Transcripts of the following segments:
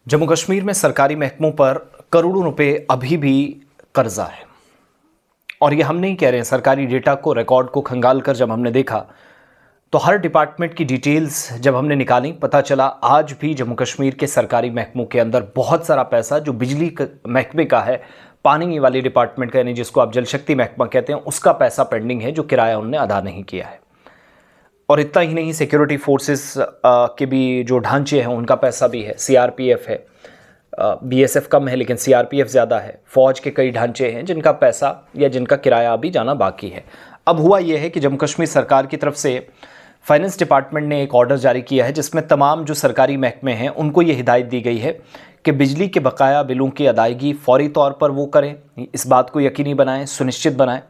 जम्मू कश्मीर में सरकारी महकमों पर करोड़ों रुपए अभी भी कर्जा है। और ये हम नहीं कह रहे हैं, सरकारी डेटा को, रिकॉर्ड को खंगाल कर जब हमने देखा तो हर डिपार्टमेंट की डिटेल्स जब हमने निकाली, पता चला आज भी जम्मू कश्मीर के सरकारी महकमों के अंदर बहुत सारा पैसा जो बिजली महकमे का है, पानी वाले डिपार्टमेंट का यानी जिसको आप जल शक्ति महकमा कहते हैं, उसका पैसा पेंडिंग है जो किराया उन्होंने अदा नहीं किया है। और इतना ही नहीं, सिक्योरिटी फोर्सेस के भी जो ढांचे हैं उनका पैसा भी है, सीआरपीएफ है, बीएसएफ कम है लेकिन सीआरपीएफ ज़्यादा है, फौज के कई ढांचे हैं जिनका पैसा या जिनका किराया अभी जाना बाकी है। अब हुआ यह है कि जम्मू कश्मीर सरकार की तरफ से फाइनेंस डिपार्टमेंट ने एक ऑर्डर जारी किया है जिसमें तमाम जो सरकारी महकमे हैं उनको ये हिदायत दी गई है कि बिजली के बकाया बिलों की अदायगी फौरी तौर पर वो करें, इस बात को यकीनी बनाएं, सुनिश्चित बनाएं।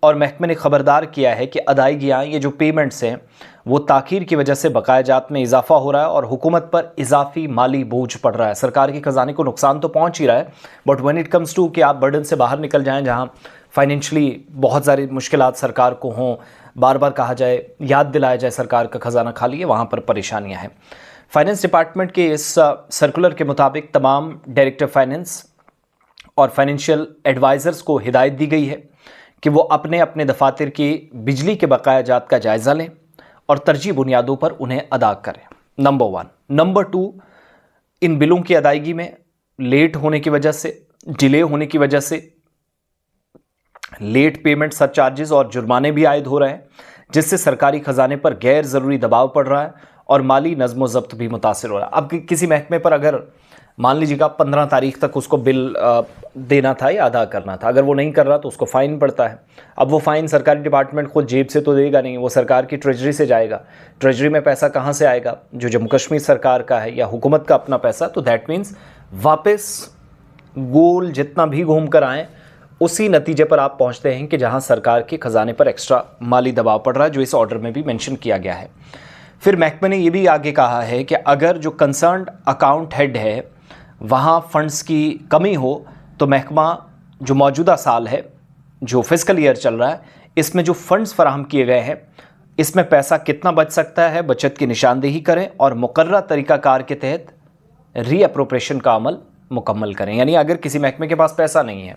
और महकमे ने खबरदार किया है कि अदायगियाँ, ये जो पेमेंट्स हैं वो ताख़ीर की वजह से बकाया जात में इजाफा हो रहा है और हुकूमत पर इजाफी माली बोझ पड़ रहा है। सरकार के खजाने को नुकसान तो पहुंच ही रहा है, but when it comes to कि आप बर्डन से बाहर निकल जाएं, जहां फाइनेंशियली बहुत सारी मुश्किलात सरकार को हों, बार बार कहा जाए, याद दिलाया जाए सरकार का खजाना खाली है, वहाँ पर परेशानियाँ हैं। फाइनेंस डिपार्टमेंट के इस सर्कुलर के मुताबिक तमाम डायरेक्टर फाइनेंस और फाइनेंशियल एडवाइज़र्स को हिदायत दी गई है कि वो अपने अपने दफातर की बिजली के बकाया जात का जायज़ा लें और तरजीह बुनियादों पर उन्हें अदा करें। नंबर 1। नंबर 2, इन बिलों की अदायगी में लेट होने की वजह से, डिले होने की वजह से लेट पेमेंट सरचार्जेस और जुर्माने भी आयद हो रहे हैं, जिससे सरकारी खजाने पर गैर ज़रूरी दबाव पड़ रहा है और माली नज़्म ज़ब्त भी मुतासिर हो रहा है। अब किसी महकमे पर अगर मान लीजिएगा 15 तारीख तक उसको बिल देना था या अदा करना था, अगर वो नहीं कर रहा तो उसको फ़ाइन पड़ता है। अब वो फ़ाइन सरकारी डिपार्टमेंट खुद जेब से तो देगा नहीं, वो सरकार की ट्रेजरी से जाएगा। ट्रेजरी में पैसा कहाँ से आएगा? जो जम्मू कश्मीर सरकार का है या हुकूमत का अपना पैसा। तो दैट मीन्स वापस गोल जितना भी घूम कर आएँ उसी नतीजे पर आप पहुँचते हैं कि जहाँ सरकार के ख़जाने पर एक्स्ट्रा माली दबाव पड़ रहा है, जो इस ऑर्डर में भी मेंशन किया गया है। फिर महकमे ने ये भी आगे कहा है कि अगर जो कंसर्न्ड अकाउंट हेड है वहाँ फंड्स की कमी हो तो महकमा जो मौजूदा साल है, जो फिस्कल ईयर चल रहा है, इसमें जो फंड्स फराहम किए गए हैं इसमें पैसा कितना बच सकता है, बचत की निशानदेही करें और मुकर्रर तरीक़ाकार के तहत रीअप्रोप्रिएशन का अमल मुकम्मल करें। यानी अगर किसी महकमे के पास पैसा नहीं है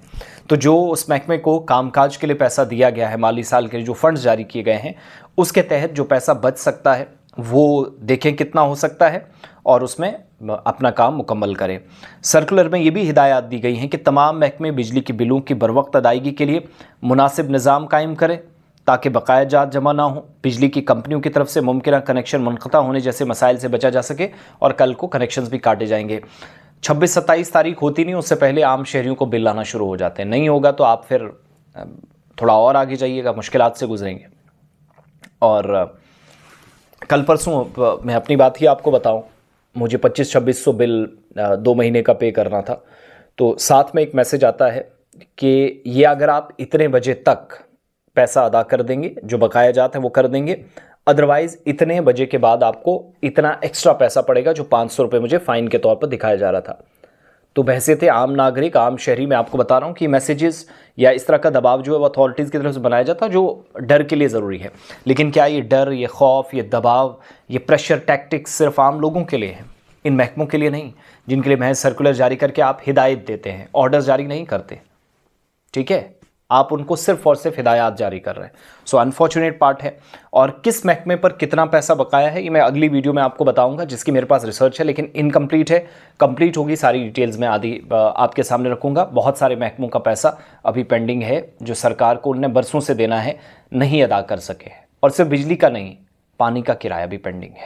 तो जो उस महकमे को कामकाज के लिए पैसा दिया गया है, माली साल के लिए जो फंड्स जारी किए गए हैं, उसके तहत जो पैसा बच सकता है वो देखें कितना हो सकता है और उसमें अपना काम मुकम्मल करें। सर्कुलर में ये भी हिदायत दी गई हैं कि तमाम महकमे बिजली के बिलों की बरवक्त अदायगी के लिए मुनासिब निज़ाम कायम करें ताकि बकाया जात जमा ना हो, बिजली की कंपनियों की तरफ से मुमकिन कनेक्शन मुनक़ता होने जैसे मसाइल से बचा जा सके और कल को कनेक्शंस भी काटे जाएंगे। 26-27 तारीख होती नहीं, उससे पहले आम शहरियों को बिल आना शुरू हो जाते हैं। नहीं होगा तो आप फिर थोड़ा और आगे जाइएगा, मुश्किलात से गुजरेंगे। और कल परसों मैं अपनी बात ही आपको बताऊं, मुझे 2500-2600 बिल 2 महीने का पे करना था, तो साथ में एक मैसेज आता है कि ये अगर आप इतने बजे तक पैसा अदा कर देंगे, जो बकाया जाता है वो कर देंगे, अदरवाइज़ इतने बजे के बाद आपको इतना एक्स्ट्रा पैसा पड़ेगा, जो 500 रुपये मुझे फ़ाइन के तौर पर दिखाया जा रहा था। तो बहैसियत आम नागरिक, आम शहरी, मैं आपको बता रहा हूँ कि मैसेजेस या इस तरह का दबाव जो है वो अथॉरिटीज़ की तरफ से बनाया जाता है, जो डर के लिए ज़रूरी है। लेकिन क्या ये डर, ये खौफ, ये दबाव, ये प्रेशर टैक्टिक्स सिर्फ आम लोगों के लिए हैं, इन महकमों के लिए नहीं, जिनके लिए महज सर्कुलर जारी करके आप हिदायत देते हैं, ऑर्डर्स जारी नहीं करते, ठीक है? आप उनको सिर्फ और सिर्फ हिदायत जारी कर रहे हैं। सो अनफॉर्चुनेट पार्ट है। और किस महकमे पर कितना पैसा बकाया है ये मैं अगली वीडियो में आपको बताऊंगा, जिसकी मेरे पास रिसर्च है, लेकिन इनकम्प्लीट है। कंप्लीट होगी सारी डिटेल्स में आदि आपके सामने रखूंगा। बहुत सारे महकमों का पैसा अभी पेंडिंग है जो सरकार को उन्हें बरसों से देना है, नहीं अदा कर सके। और सिर्फ बिजली का नहीं, पानी का किराया भी पेंडिंग है।